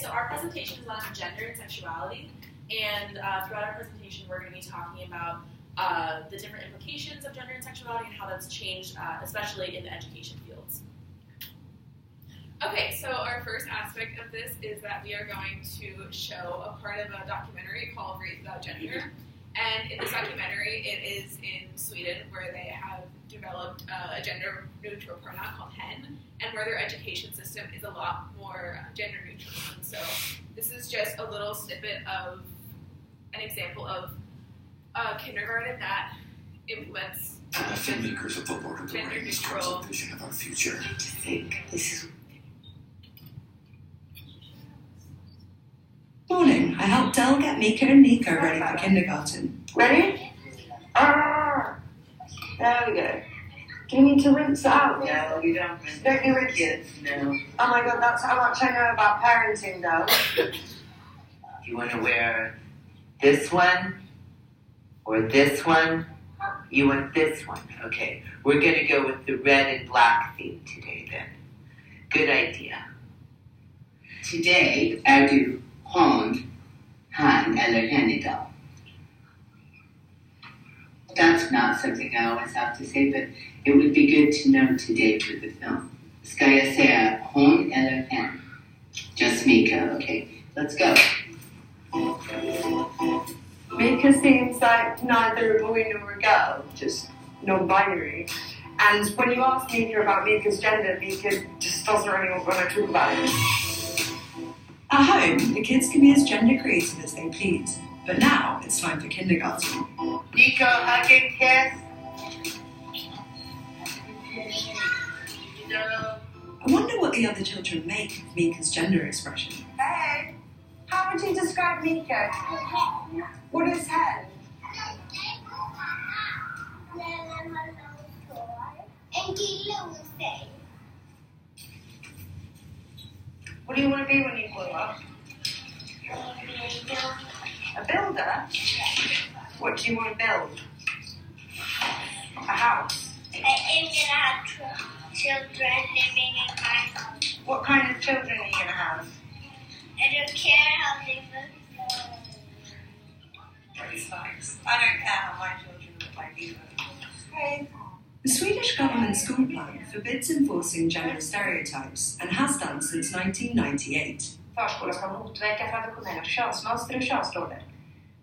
so our presentation is on gender and sexuality, and throughout our presentation we're going to be talking about the different implications of gender and sexuality and how that's changed, especially in the education fields. Okay, so our first aspect of this is that we are going to show a part of a documentary called Race Without Gender. And in this documentary, it is in Sweden, where they have developed a gender-neutral pronoun called hen, and where their education system is a lot more gender-neutral. And so this is just a little snippet of an example of a kindergarten that implements the filmmakers of the Lord of the Rings comes a vision of our future. I think this is... Morning. I helped Del get Mika and Nico ready for kindergarten. Ready? There we go. Do you need to rinse it out? No, you don't rinse it. Don't you rinse it? No. Oh my god, that's how much I know about parenting, Del. Do you want to wear this one? Or this one? You want this one? Okay. We're going to go with the red and black theme today then. Good idea. Today, är du hon, han eller hen idag? That's not something I always have to say, but it would be good to know today for the film. Ska jag säga hon eller hen? Just Mika, okay. Let's go. Mika seems like neither a boy nor a girl, just non-binary. And when you ask Mika about Mika's gender, Mika just doesn't really want to talk about it. At home, the kids can be as gender creative as they please, but now it's time for kindergarten. Nico, hug and kiss. I wonder what the other children make of Mika's gender expression. Hey, how would you describe Mika? What is hen? What do you want to be when you grow up? A builder? What do you want to build? A house? I'm gonna have children living in my house. What kind of children are you going to have? I don't care how they look. That's nice. I don't care how my children look like either. Hey. The Swedish government school plan forbids enforcing gender stereotypes and has done since 1998. Förskolan ska motverka traditionella könsmönster och könsroller.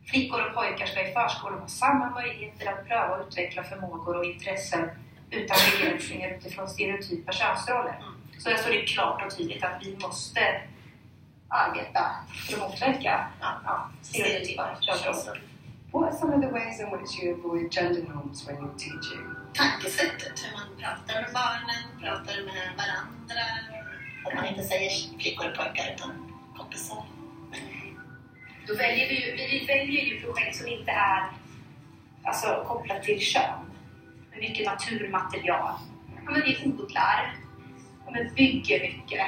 Flickor och pojkar ska i förskolan ha samma möjligheter att pröva och utveckla förmågor och intressen utan begränsningar utifrån stereotypa könsroller. Så där står det klart och tydligt att vi måste arbeta för att motverka stereotypa könsroller. What are some of the ways in which you avoid gender norms when you're teaching? Tankesättet, hur man pratar med barnen, pratar med varandra. Att man inte säger flickor och pojkar utan kompisar. Då väljer vi väljer ju projekt som inte är alltså, kopplat till kön. Med mycket naturmaterial. Ja, men vi odlar. Ja, men bygger mycket.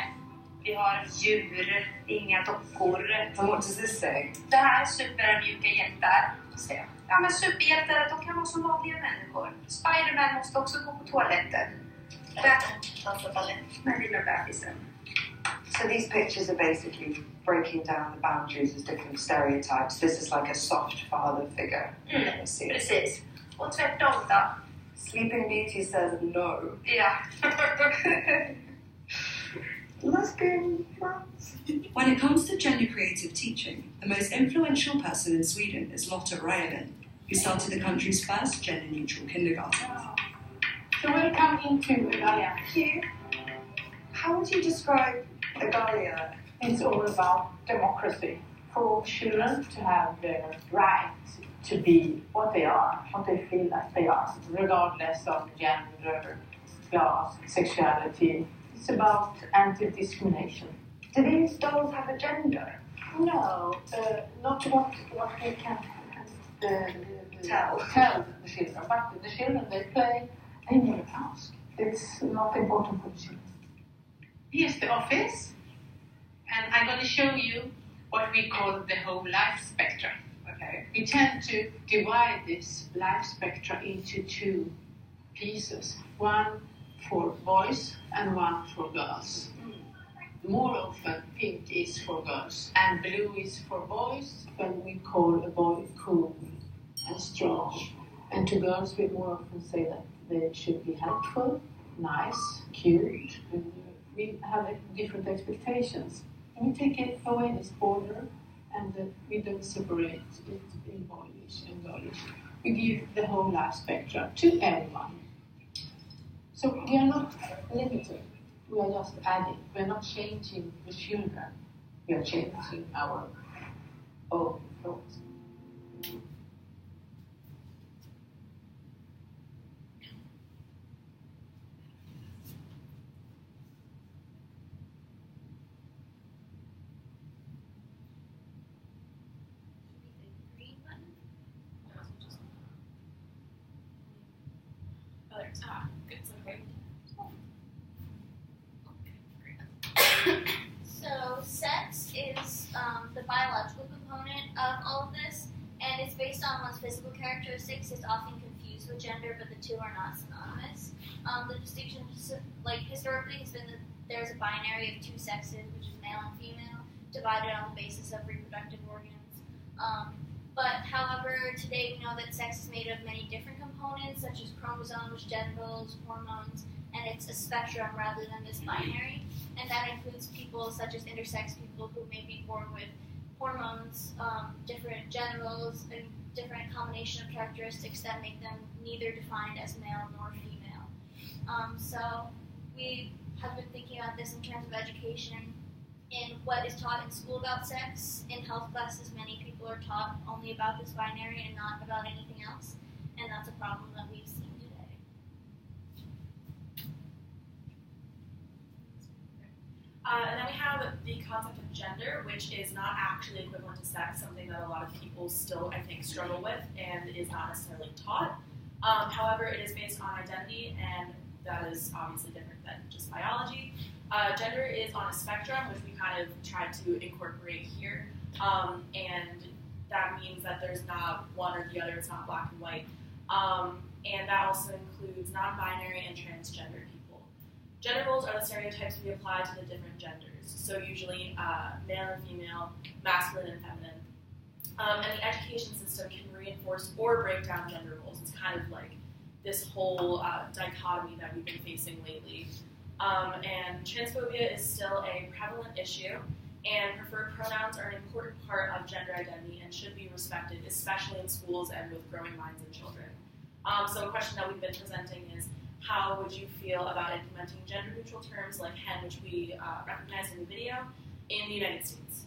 Vi har djur, inga dockor. And what does this say? Det här är supermjuka hjältar. Ja, men superhjältar, de kan vara som vanliga människor. Spiderman måste också gå på toaletten. Men lilla bebisen. So these pictures are basically breaking down the boundaries of different stereotypes. This is like a soft father figure. Precis. Och tvärtom då? Sleeping Beauty says no. Ja. Lesbian. When it comes to gender creative teaching, the most influential person in Sweden is Lotta Ryden, who started the country's first gender-neutral kindergarten. So welcome into Egalia. Here, how would you describe Egalia? It's all about democracy. For children to have the right to be what they are, what they feel like they are, regardless of gender, class, sexuality. It's about anti-discrimination. Do these dolls have a gender? No, not what we can tell the children, but the children, they play, they never ask. It's not important for the children. Here's the office, and I'm going to show you what we call the whole life spectrum. Okay. We tend to divide this life spectrum into two pieces, one for boys and one for girls. more often pink is for girls and blue is for boys, when we call a boy cool and strong. And to girls we more often say that they should be helpful, nice, cute, and we have different expectations. And we take it away this border and we don't separate it in boyish and girlish. We give the whole life spectrum to everyone. So we are not limited. We are just adding. We are not changing the children. We are changing our own thoughts. Good. So sex is the biological component of all of this, and it's based on one's physical characteristics. It's often confused with gender, but the two are not synonymous. The distinction, like historically, has been that there's a binary of two sexes, which is male and female, divided on the basis of reproductive organs. But however, today we know that sex is made of many different components, such as chromosomes, genitals, hormones, and it's a spectrum rather than this binary. And that includes people such as intersex people who may be born with hormones, different genitals, and different combination of characteristics that make them neither defined as male nor female. So we have been thinking about this in terms of education. In what is taught in school about sex, in health classes, many people are taught only about this binary and not about anything else, and that's a problem that we've seen today. And then we have the concept of gender, which is not actually equivalent to sex, something that a lot of people still, I think, struggle with and is not necessarily taught. However, it is based on identity, and that is obviously different than just biology. Gender is on a spectrum, which we kind of tried to incorporate here, and that means that there's not one or the other, it's not black and white. And that also includes non-binary and transgender people. Gender roles are the stereotypes we apply to the different genders, so usually male and female, masculine and feminine. And the education system can reinforce or break down gender roles. It's kind of like this whole dichotomy that we've been facing lately. And transphobia is still a prevalent issue, and preferred pronouns are an important part of gender identity and should be respected, especially in schools and with growing minds and children. So a question that we've been presenting is, how would you feel about implementing gender-neutral terms like hen, which we recognized in the video, in the United States?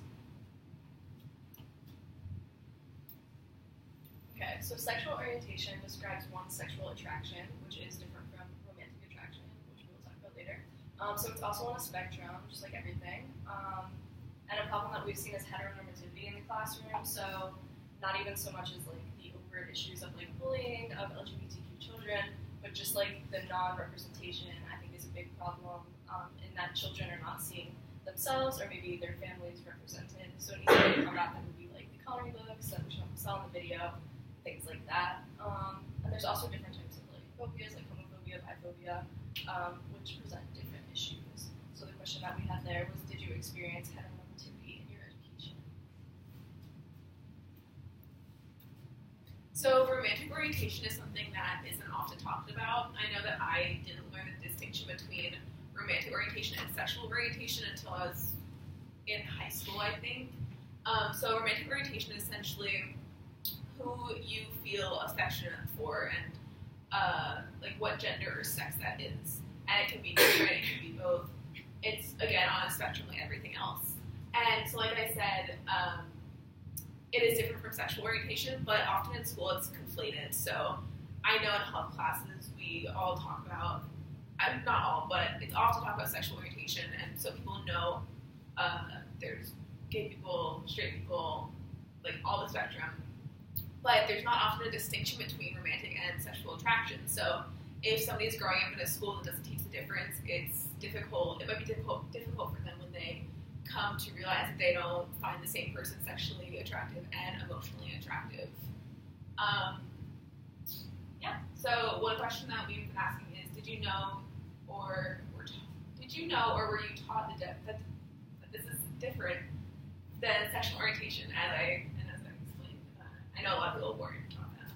Okay, so sexual orientation describes one's sexual attraction, which is different from romantic attraction, which we will talk about later. So it's also on a spectrum, just like everything. And a problem that we've seen is heteronormativity in the classroom, so not even so much as like the overt issues of like bullying of LGBTQ children, but just like the non-representation, I think, is a big problem in that children are not seeing themselves or maybe their families represented. So an easy way to combat that would be like the coloring books that we saw in the video, things like that. And there's also different types of like phobias, like homophobia, biphobia, which present different issues. So the question that we had there was, did you experience heteronormativity in your education? So romantic orientation is something that isn't often talked about. I know that I didn't learn the distinction between romantic orientation and sexual orientation until I was in high school, I think. So romantic orientation is essentially who you feel affectionate for and like what gender or sex that is. And it can be different, it can be both. It's, again, on a spectrum like everything else. And so like I said, it is different from sexual orientation, but often in school it's conflated. So I know in health classes we all talk about, not all, but it's often talk about sexual orientation, and so people know there's gay people, straight people, like all the spectrum. But there's not often a distinction between romantic and sexual attraction. So if somebody's growing up in a school that doesn't teach the difference, it's difficult. It might be difficult for them when they come to realize that they don't find the same person sexually attractive and emotionally attractive. So one question that we've been asking is, did you know or were you taught this is different than sexual orientation, as I explained. I know a lot of people weren't on that.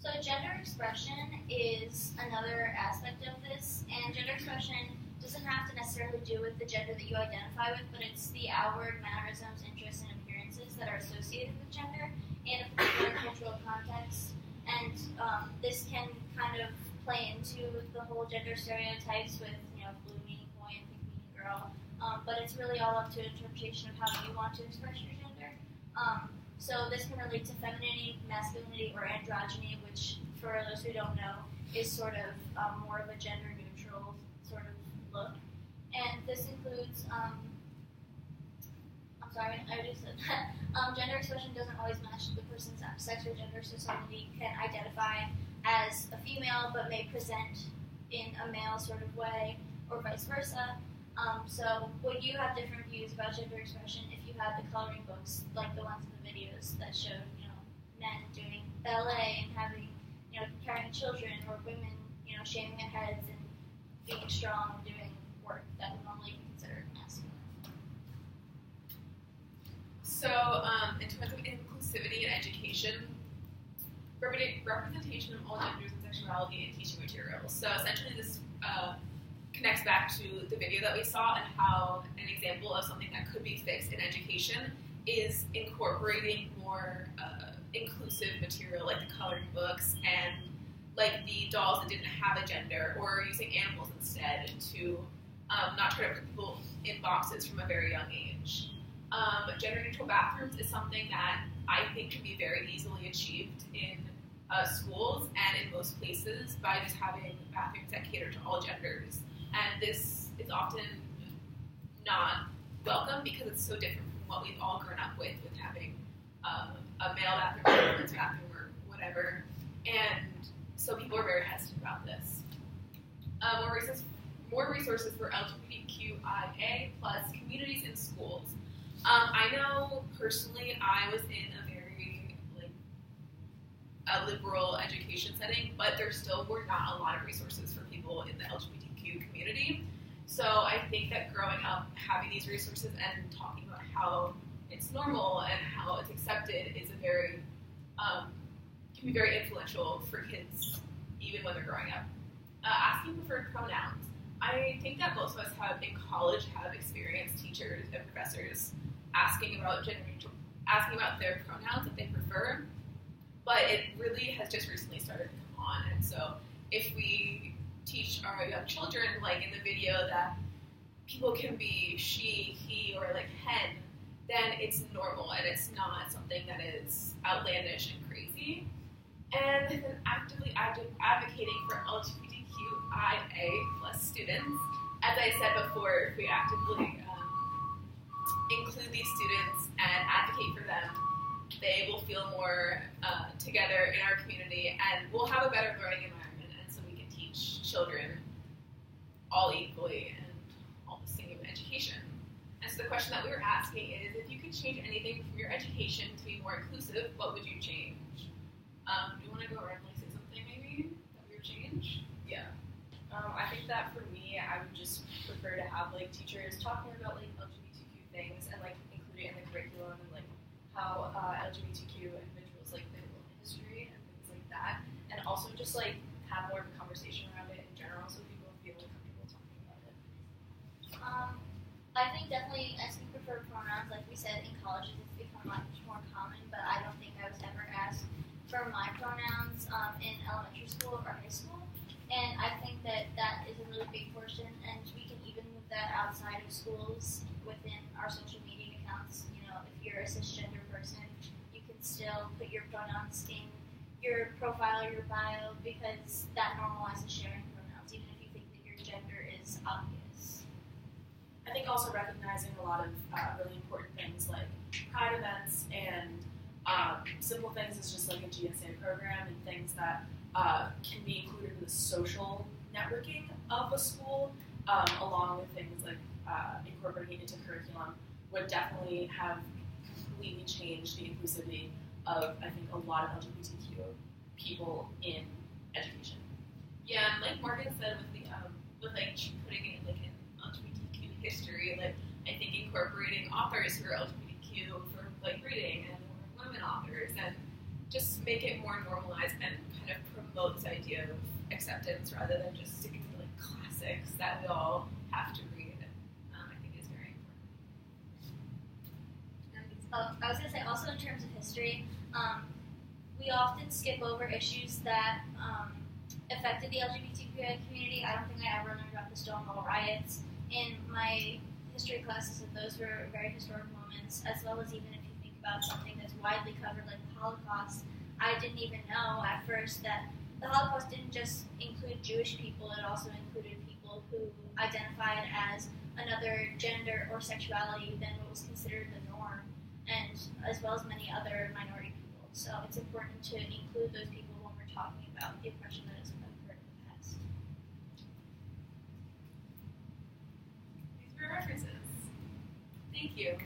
So gender expression is another aspect of this, and gender expression doesn't have to necessarily do with the gender that you identify with, but it's the outward mannerisms, interests, and appearances that are associated with gender in a particular cultural context. And this can kind of play into the whole gender stereotypes with, blue meaning boy and pink meaning girl. But it's really all up to interpretation of how you want to express your gender. So this can relate to femininity, masculinity, or androgyny, which, for those who don't know, is sort of more of a gender-neutral sort of look. And this includes, gender expression doesn't always match the person's sex or gender, so somebody can identify as a female but may present in a male sort of way, or vice versa. So would you have different views about gender expression if you had the coloring books, like the ones in the videos that showed, men doing ballet and having, carrying children, or women, shaving their heads and being strong and doing work that would normally be considered masculine? So, in terms of inclusivity in education, representation of all genders and sexuality in teaching materials. So essentially this connects back to the video that we saw and how an example of something that could be fixed in education is incorporating more inclusive material like the coloring books and like the dolls that didn't have a gender, or using animals instead to not try to put people in boxes from a very young age. Gender-neutral bathrooms is something that I think can be very easily achieved in schools and in most places by just having bathrooms that cater to all genders. And this is often not welcome because it's so different from what we've all grown up with having a male bathroom or a women's bathroom or whatever. And so people are very hesitant about this. More resources for LGBTQIA plus communities in schools. I know personally I was in a very a liberal education setting, but there still were not a lot of resources for people in the LGBTQ community. So I think that growing up, having these resources and talking about how it's normal and how it's accepted is can be very influential for kids even when they're growing up. Asking preferred pronouns. I think that most of us in college have experienced teachers and professors asking about their pronouns that they prefer, but it really has just recently started to come on. And so if we teach our young children, like in the video, that people can be she, he, or like hen, then it's normal and it's not something that is outlandish and crazy. And then actively advocating for LGBTQIA plus students. As I said before, if we actively include these students and advocate for them, they will feel more together in our community, and we'll have a better learning environment, and so we can teach children all equally and all the same education. And so the question that we were asking is, if you could change anything from your education to be more inclusive, what would you change? Do you want to go around and say something maybe that we would change? Yeah. I think that for me, I would just prefer to have teachers talking about LGBTQ things and include it in the curriculum and how LGBTQ individuals their own history and things like that, and also just have more of a conversation around it in general so people feel comfortable talking about it. I think definitely asking preferred pronouns, like we said, in colleges it's become much more common, but I don't think I was ever asked for my pronouns in elementary school or high school. And I think that is a really big portion, and we can even move that outside of schools within our social media accounts. If you're a cisgender person, you can still put your pronouns in your profile or your bio, because that normalizes sharing pronouns, even if you think that your gender is obvious. I think also recognizing a lot of really important things like pride events and simple things as just a GSA program and things that can be included in the social networking of a school, along with things like incorporating into curriculum, would definitely have completely changed the inclusivity of, I think, a lot of LGBTQ people in education. Yeah, and like Morgan said with the putting it in LGBTQ history authors who are LGBTQ for like reading and more women authors, and just make it more normalized and kind of promote this idea of acceptance rather than just sticking to like classics that we all have to read. I think is very important. I was going to say also in terms of history, we often skip over issues that affected the LGBTQI community. I don't think I ever learned about the Stonewall riots in my history classes, and those were very historic moments, as well as even if you think about something that's widely covered like the Holocaust. I didn't even know at first that the Holocaust didn't just include Jewish people, it also included people who identified as another gender or sexuality than what was considered the norm, and as well as many other minority people. So it's important to include those people when we're talking about the oppression that has occurred in the past. Thanks for your references. Thank you.